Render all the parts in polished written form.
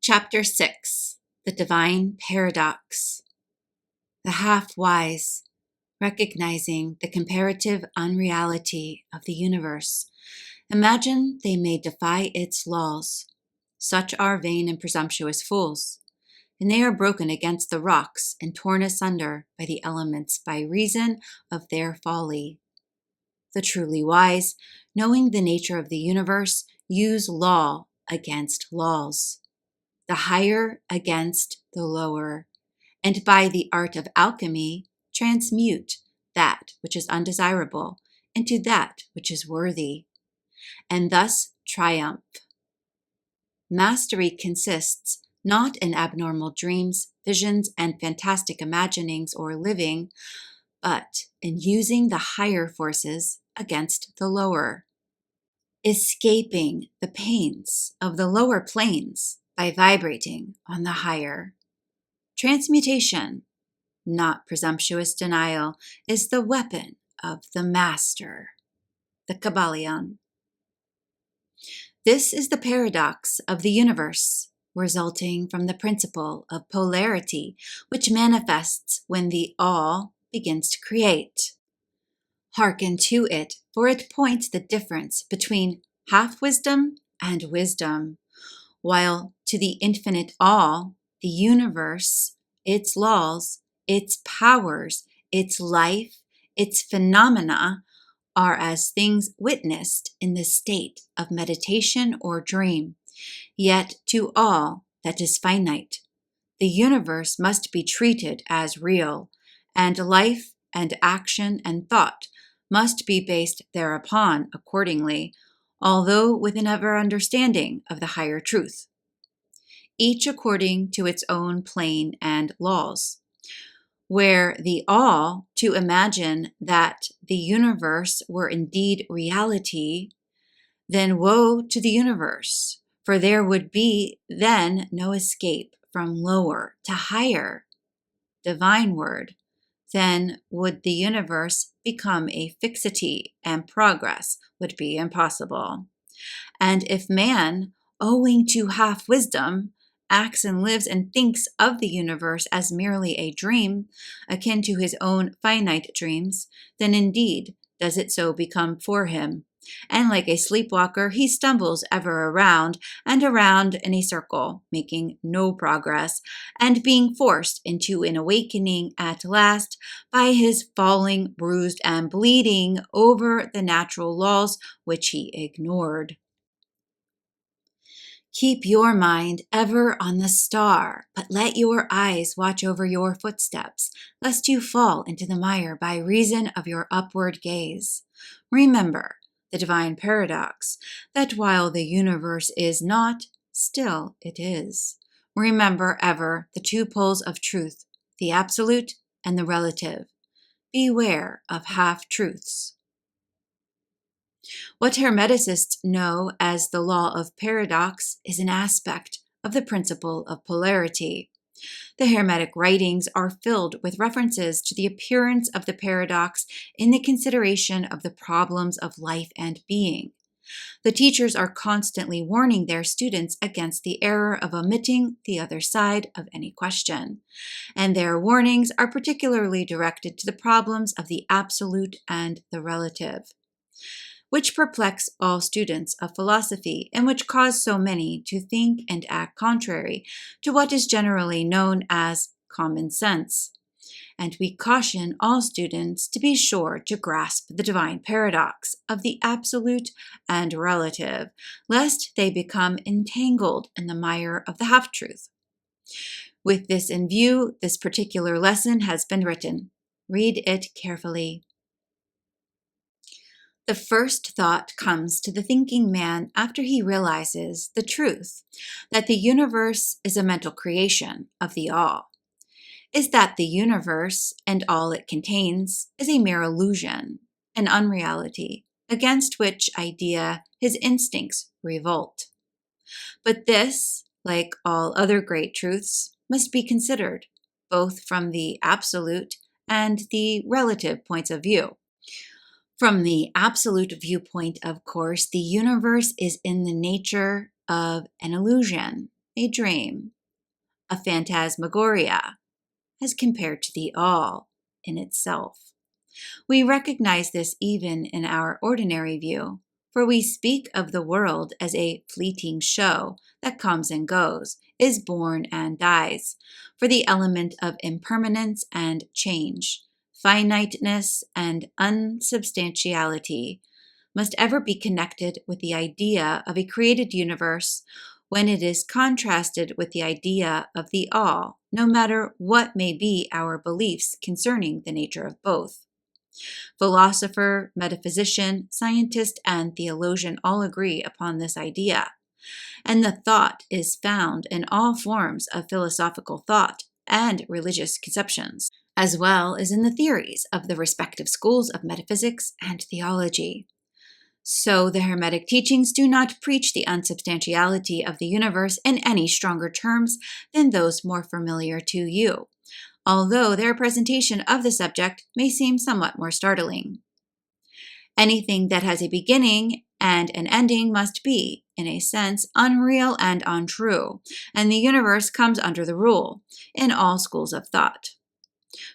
Chapter 6, The Divine Paradox. The half-wise, recognizing the comparative unreality of the universe, imagine they may defy its laws. Such are vain and presumptuous fools, and they are broken against the rocks and torn asunder by the elements by reason of their folly. The truly wise, knowing the nature of the universe, use law against laws, the higher against the lower, and by the art of alchemy transmute that which is undesirable into that which is worthy, and thus triumph. Mastery consists not in abnormal dreams, visions, and fantastic imaginings or living, but in using the higher forces against the lower, escaping the pains of the lower planes by vibrating on the higher. Transmutation, not presumptuous denial, is the weapon of the master, the Kybalion. This is the paradox of the universe, resulting from the principle of polarity, which manifests when the all begins to create. Hearken to it, for it points the difference between half-wisdom and wisdom, while to the infinite all, the universe, its laws, its powers, its life, its phenomena, are as things witnessed in the state of meditation or dream. Yet to all that is finite, the universe must be treated as real, and life and action and thought must be based thereupon accordingly, although with an ever understanding of the higher truth, each according to its own plane and laws. Where the all to imagine that the universe were indeed reality, then woe to the universe, for there would be then no escape from lower to higher, divine word. Then would the universe become a fixity, and progress would be impossible. And if man, owing to half-wisdom, acts and lives and thinks of the universe as merely a dream, akin to his own finite dreams, then indeed does it so become for him. And like a sleepwalker, he stumbles ever around and around in a circle, making no progress, and being forced into an awakening at last by his falling, bruised, and bleeding over the natural laws which he ignored. Keep your mind ever on the star, but let your eyes watch over your footsteps, lest you fall into the mire by reason of your upward gaze. Remember the divine paradox, that while the universe is not, still it is. Remember ever the two poles of truth, the absolute and the relative. Beware of half-truths. What Hermeticists know as the law of paradox is an aspect of the principle of polarity. The Hermetic writings are filled with references to the appearance of the paradox in the consideration of the problems of life and being. The teachers are constantly warning their students against the error of omitting the other side of any question, and their warnings are particularly directed to the problems of the absolute and the relative, which perplex all students of philosophy and which cause so many to think and act contrary to what is generally known as common sense. And we caution all students to be sure to grasp the divine paradox of the absolute and relative, lest they become entangled in the mire of the half-truth. With this in view, this particular lesson has been written. Read it carefully. The first thought comes to the thinking man after he realizes the truth that the universe is a mental creation of the all, is that the universe and all it contains is a mere illusion, an unreality, against which idea his instincts revolt. But this, like all other great truths, must be considered, both from the absolute and the relative points of view. From the absolute viewpoint, of course, the universe is in the nature of an illusion, a dream, a phantasmagoria, as compared to the all in itself. We recognize this even in our ordinary view, for we speak of the world as a fleeting show that comes and goes, is born and dies, for the element of impermanence and change, finiteness and unsubstantiality must ever be connected with the idea of a created universe when it is contrasted with the idea of the all, no matter what may be our beliefs concerning the nature of both. Philosopher, metaphysician, scientist, and theologian all agree upon this idea, and the thought is found in all forms of philosophical thought and religious conceptions, as well as in the theories of the respective schools of metaphysics and theology. So the Hermetic teachings do not preach the unsubstantiality of the universe in any stronger terms than those more familiar to you, although their presentation of the subject may seem somewhat more startling. Anything that has a beginning and an ending must be, in a sense, unreal and untrue, and the universe comes under the rule in all schools of thought.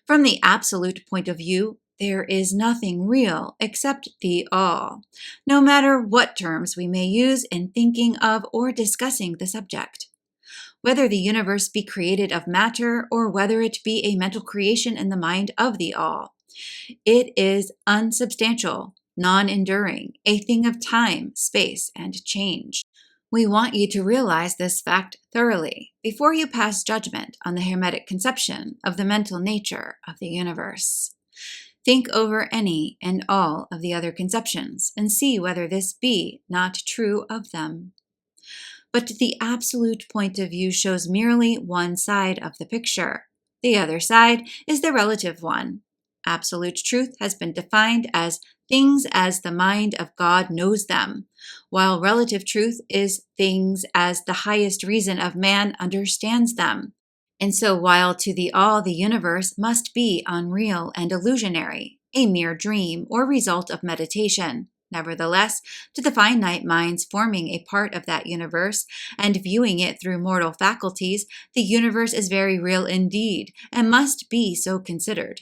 From the absolute point of view, there is nothing real except the all, no matter what terms we may use in thinking of or discussing the subject. Whether the universe be created of matter or whether it be a mental creation in the mind of the all, it is unsubstantial, non-enduring, a thing of time, space, and change. We want you to realize this fact thoroughly before you pass judgment on the Hermetic conception of the mental nature of the universe. Think over any and all of the other conceptions and see whether this be not true of them. But the absolute point of view shows merely one side of the picture. The other side is the relative one. Absolute truth has been defined as things as the mind of God knows them, while relative truth is things as the highest reason of man understands them. And so while to the all the universe must be unreal and illusionary, a mere dream or result of meditation, nevertheless, to the finite minds forming a part of that universe and viewing it through mortal faculties, the universe is very real indeed and must be so considered.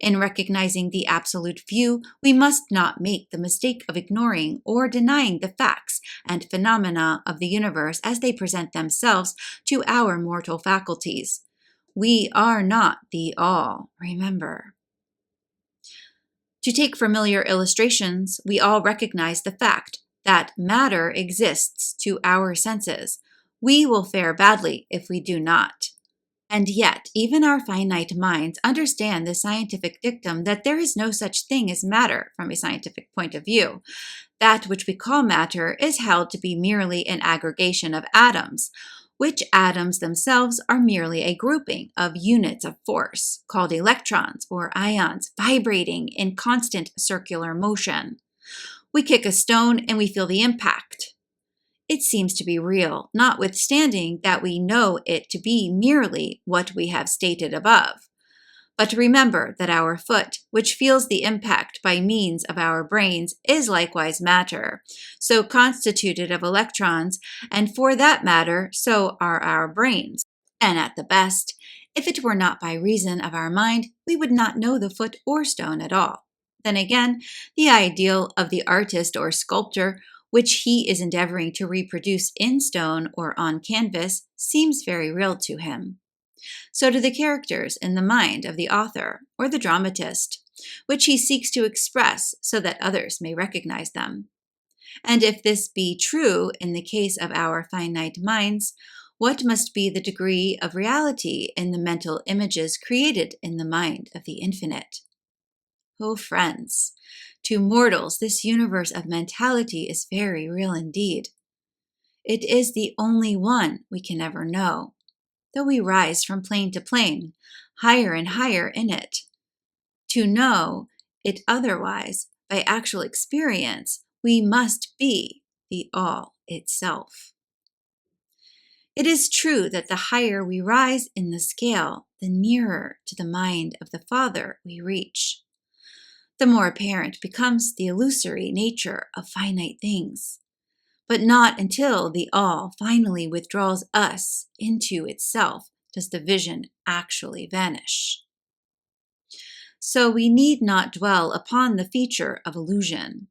In recognizing the absolute view, we must not make the mistake of ignoring or denying the facts and phenomena of the universe as they present themselves to our mortal faculties. We are not the all, remember. To take familiar illustrations, we all recognize the fact that matter exists to our senses. We will fare badly if we do not. And yet, even our finite minds understand the scientific dictum that there is no such thing as matter from a scientific point of view. That which we call matter is held to be merely an aggregation of atoms, which atoms themselves are merely a grouping of units of force, called electrons or ions, vibrating in constant circular motion. We kick a stone and we feel the impact. It seems to be real, notwithstanding that we know it to be merely what we have stated above. But remember that our foot, which feels the impact by means of our brains, is likewise matter, so constituted of electrons, and for that matter, so are our brains. And at the best, if it were not by reason of our mind, we would not know the foot or stone at all. Then again, the ideal of the artist or sculptor, which he is endeavoring to reproduce in stone or on canvas, seems very real to him. So do the characters in the mind of the author or the dramatist, which he seeks to express so that others may recognize them. And if this be true in the case of our finite minds, what must be the degree of reality in the mental images created in the mind of the infinite? Oh, friends, to mortals, this universe of mentality is very real indeed. It is the only one we can ever know, though we rise from plane to plane, higher and higher in it. To know it otherwise, by actual experience, we must be the all itself. It is true that the higher we rise in the scale, the nearer to the mind of the Father we reach. The more apparent becomes the illusory nature of finite things. But not until the all finally withdraws us into itself does the vision actually vanish. So we need not dwell upon the feature of illusion.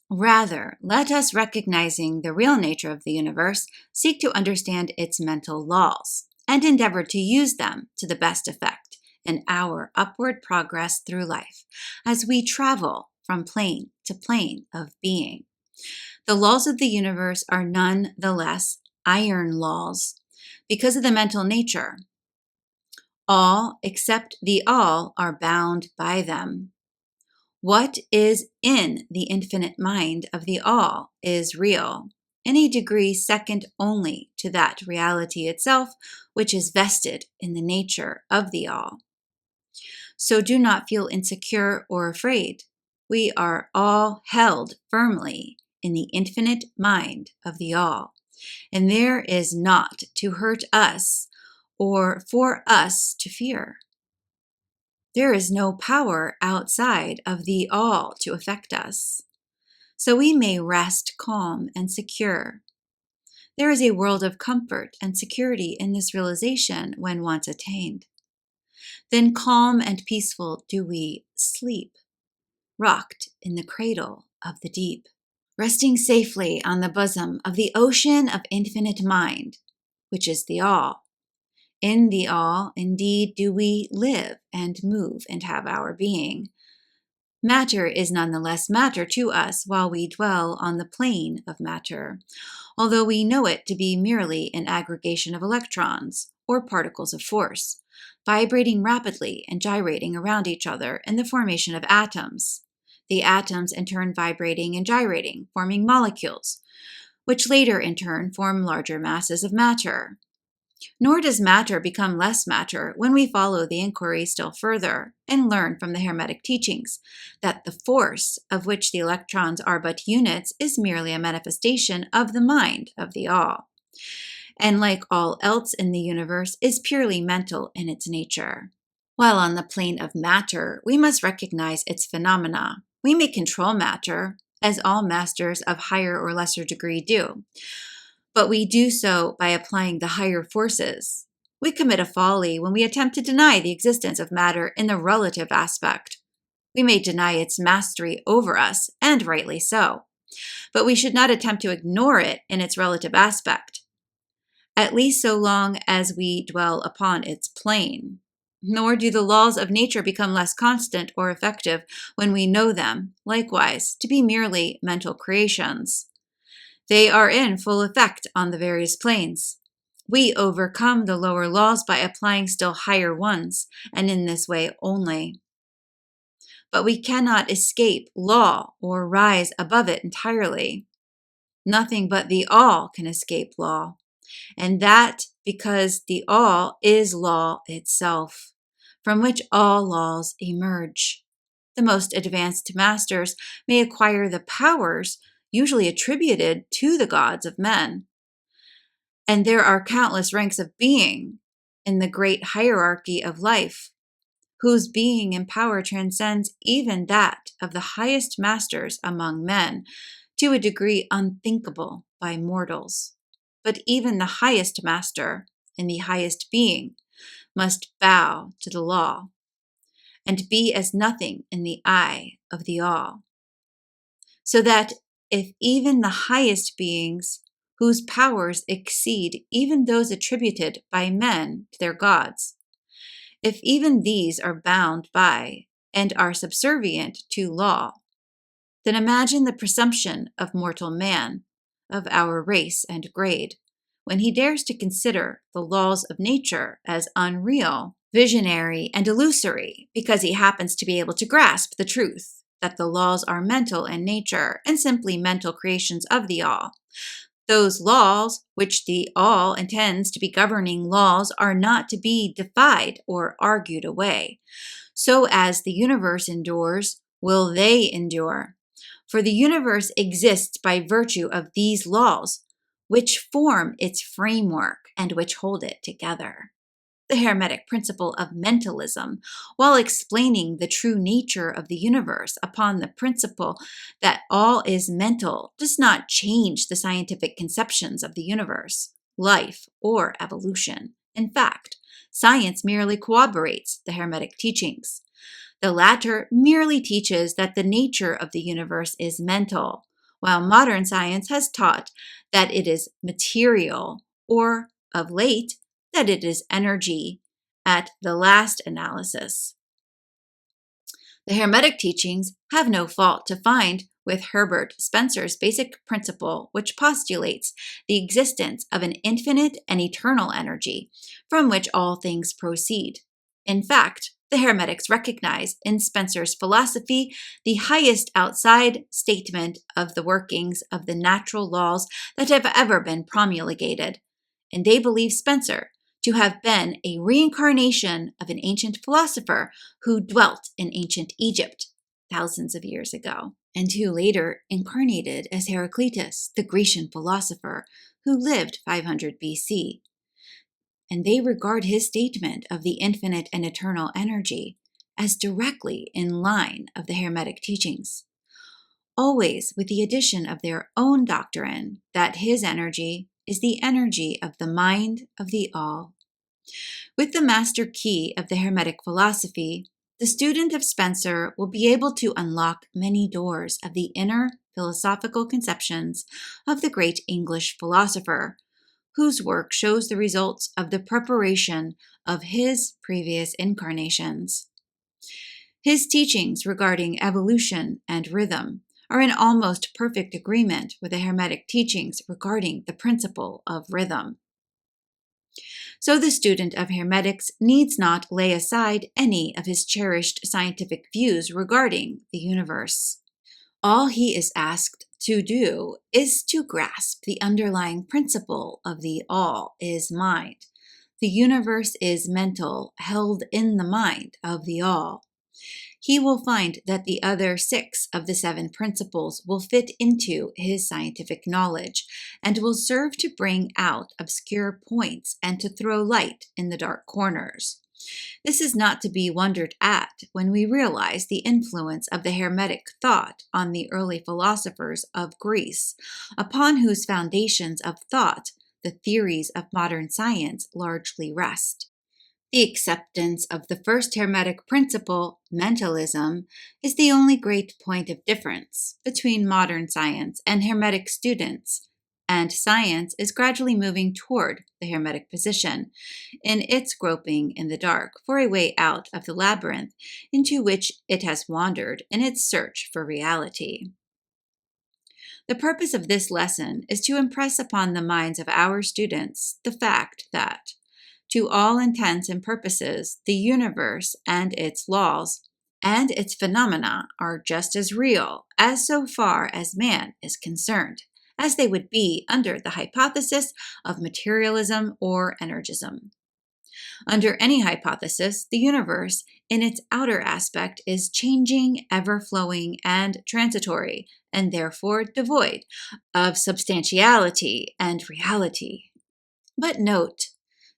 Rather, let us, recognizing the real nature of the universe, seek to understand its mental laws and endeavor to use them to the best effect in our upward progress through life as we travel from plane to plane of being. The laws of the universe are none the less iron laws because of the mental nature. All except the all are bound by them. What is in the infinite mind of the all is real, in a degree second only to that reality itself, which is vested in the nature of the all. So do not feel insecure or afraid. We are all held firmly in the infinite mind of the all, and there is naught to hurt us or for us to fear. There is no power outside of the all to affect us, so we may rest calm and secure. There is a world of comfort and security in this realization when once attained. Then calm and peaceful do we sleep, rocked in the cradle of the deep, resting safely on the bosom of the ocean of infinite mind, which is the all. In the all, indeed, do we live and move and have our being. Matter is nonetheless matter to us while we dwell on the plane of matter, although we know it to be merely an aggregation of electrons, or particles of force, vibrating rapidly and gyrating around each other in the formation of atoms. The atoms in turn vibrating and gyrating, forming molecules, which later in turn form larger masses of matter. Nor does matter become less matter when we follow the inquiry still further and learn from the Hermetic teachings that the force of which the electrons are but units is merely a manifestation of the mind of the all, and like all else in the universe is purely mental in its nature. While on the plane of matter, we must recognize its phenomena. We may control matter, as all masters of higher or lesser degree do, but we do so by applying the higher forces. We commit a folly when we attempt to deny the existence of matter in the relative aspect. We may deny its mastery over us, and rightly so, but we should not attempt to ignore it in its relative aspect, at least so long as we dwell upon its plane. Nor do the laws of nature become less constant or effective when we know them, likewise, to be merely mental creations. They are in full effect on the various planes. We overcome the lower laws by applying still higher ones, and in this way only. But we cannot escape law or rise above it entirely. Nothing but the all can escape law, and that because the all is law itself, from which all laws emerge. The most advanced masters may acquire the powers usually attributed to the gods of men. And there are countless ranks of being in the great hierarchy of life, whose being and power transcends even that of the highest masters among men to a degree unthinkable by mortals. But even the highest master and the highest being must bow to the law and be as nothing in the eye of the all, so that if even the highest beings, whose powers exceed even those attributed by men to their gods, if even these are bound by and are subservient to law, then imagine the presumption of mortal man, of our race and grade, when he dares to consider the laws of nature as unreal, visionary, and illusory, because he happens to be able to grasp the truth that the laws are mental in nature and simply mental creations of the all. Those laws, which the all intends to be governing laws, are not to be defied or argued away. So as the universe endures, will they endure. For the universe exists by virtue of these laws, which form its framework and which hold it together. the Hermetic principle of mentalism, while explaining the true nature of the universe upon the principle that all is mental, does not change the scientific conceptions of the universe, life, or evolution. In fact, science merely corroborates the Hermetic teachings. The latter merely teaches that the nature of the universe is mental, while modern science has taught that it is material, or, of late, that it is energy at the last analysis. The Hermetic teachings have no fault to find with Herbert Spencer's basic principle, which postulates the existence of an infinite and eternal energy from which all things proceed. In fact, the Hermetics recognize in Spencer's philosophy the highest outside statement of the workings of the natural laws that have ever been promulgated, and they believe Spencer to have been a reincarnation of an ancient philosopher who dwelt in ancient Egypt thousands of years ago, and who later incarnated as Heraclitus, the Grecian philosopher who lived 500 BC. And they regard his statement of the infinite and eternal energy as directly in line of the Hermetic teachings, always with the addition of their own doctrine that his energy is the energy of the mind of the all. With the master key of the Hermetic philosophy, the student of Spencer will be able to unlock many doors of the inner philosophical conceptions of the great English philosopher, whose work shows the results of the preparation of his previous incarnations. His teachings regarding evolution and rhythm are in almost perfect agreement with the Hermetic teachings regarding the principle of rhythm. So the student of Hermetics needs not lay aside any of his cherished scientific views regarding the universe. All he is asked to do is to grasp the underlying principle of the all is mind. The universe is mental, held in the mind of the all. He will find that the other 6 of the 7 principles will fit into his scientific knowledge and will serve to bring out obscure points and to throw light in the dark corners. This is not to be wondered at when we realize the influence of the Hermetic thought on the early philosophers of Greece, upon whose foundations of thought the theories of modern science largely rest. The acceptance of the first Hermetic principle, mentalism, is the only great point of difference between modern science and Hermetic students, and science is gradually moving toward the Hermetic position in its groping in the dark for a way out of the labyrinth into which it has wandered in its search for reality. The purpose of this lesson is to impress upon the minds of our students the fact that, to all intents and purposes, the universe and its laws and its phenomena are just as real as so far as man is concerned, as they would be under the hypothesis of materialism or energism. Under any hypothesis, the universe, in its outer aspect, is changing, ever-flowing, and transitory, and therefore devoid of substantiality and reality. But note,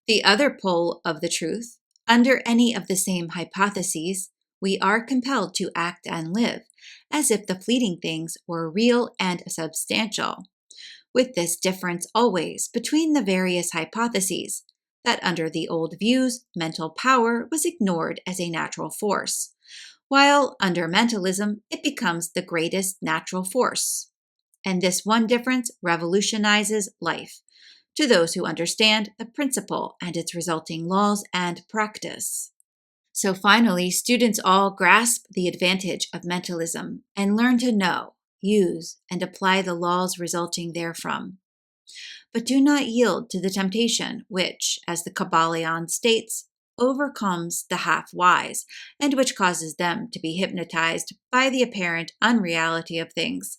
the other pole of the truth, under any of the same hypotheses, we are compelled to act and live as if the fleeting things were real and substantial, with this difference always between the various hypotheses, that under the old views, mental power was ignored as a natural force, while under mentalism it becomes the greatest natural force. And this one difference revolutionizes life to those who understand the principle and its resulting laws and practice. So finally, students all grasp the advantage of mentalism and learn to know, use, and apply the laws resulting therefrom. But do not yield to the temptation which, as the Kybalion states, overcomes the half-wise, and which causes them to be hypnotized by the apparent unreality of things,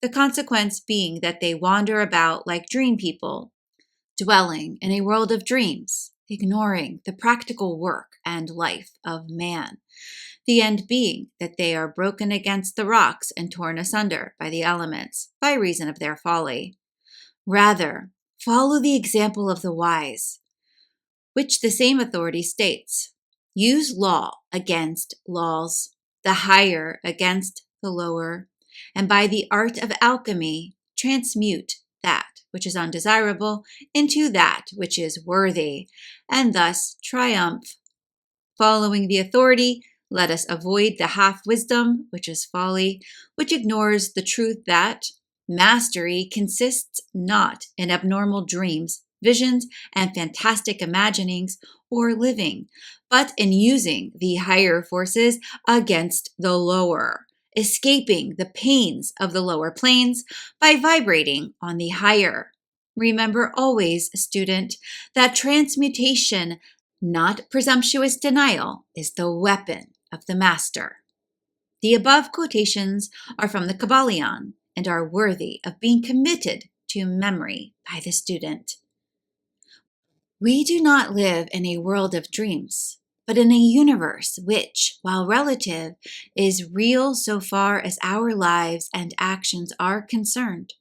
the consequence being that they wander about like dream people, dwelling in a world of dreams, ignoring the practical work and life of man, the end being that they are broken against the rocks and torn asunder by the elements by reason of their folly. Rather, follow the example of the wise, which the same authority states, use law against laws, the higher against the lower, and by the art of alchemy transmute that which is undesirable into that which is worthy, and thus triumph. Following the authority, let us avoid the half-wisdom, which is folly, which ignores the truth that mastery consists not in abnormal dreams, visions, and fantastic imaginings or living, but in using the higher forces against the lower, escaping the pains of the lower planes by vibrating on the higher. Remember always, student, that transmutation, not presumptuous denial, is the weapon of the master. The above quotations are from the Kybalion and are worthy of being committed to memory by the student. We do not live in a world of dreams, but in a universe which, while relative, is real so far as our lives and actions are concerned.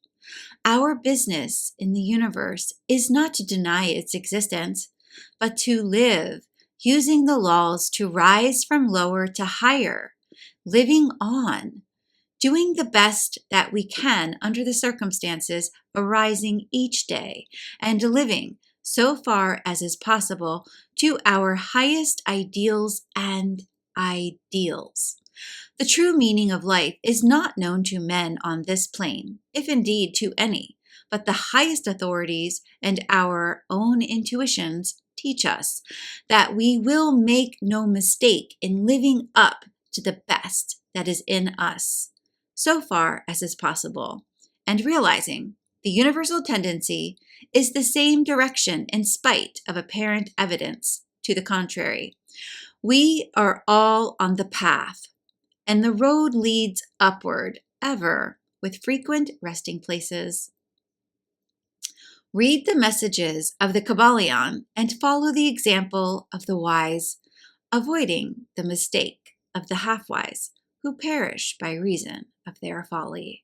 Our business in the universe is not to deny its existence, but to live, using the laws to rise from lower to higher, living on, doing the best that we can under the circumstances arising each day, and living, so far as is possible, to our highest ideals and ideals. The true meaning of life is not known to men on this plane, if indeed to any, but the highest authorities and our own intuitions teach us that we will make no mistake in living up to the best that is in us, so far as is possible, and realizing the universal tendency is the same direction in spite of apparent evidence to the contrary. We are all on the path, and the road leads upward ever, with frequent resting places. Read the messages of the Kybalion and follow the example of the wise, avoiding the mistake of the half-wise, who perish by reason of their folly.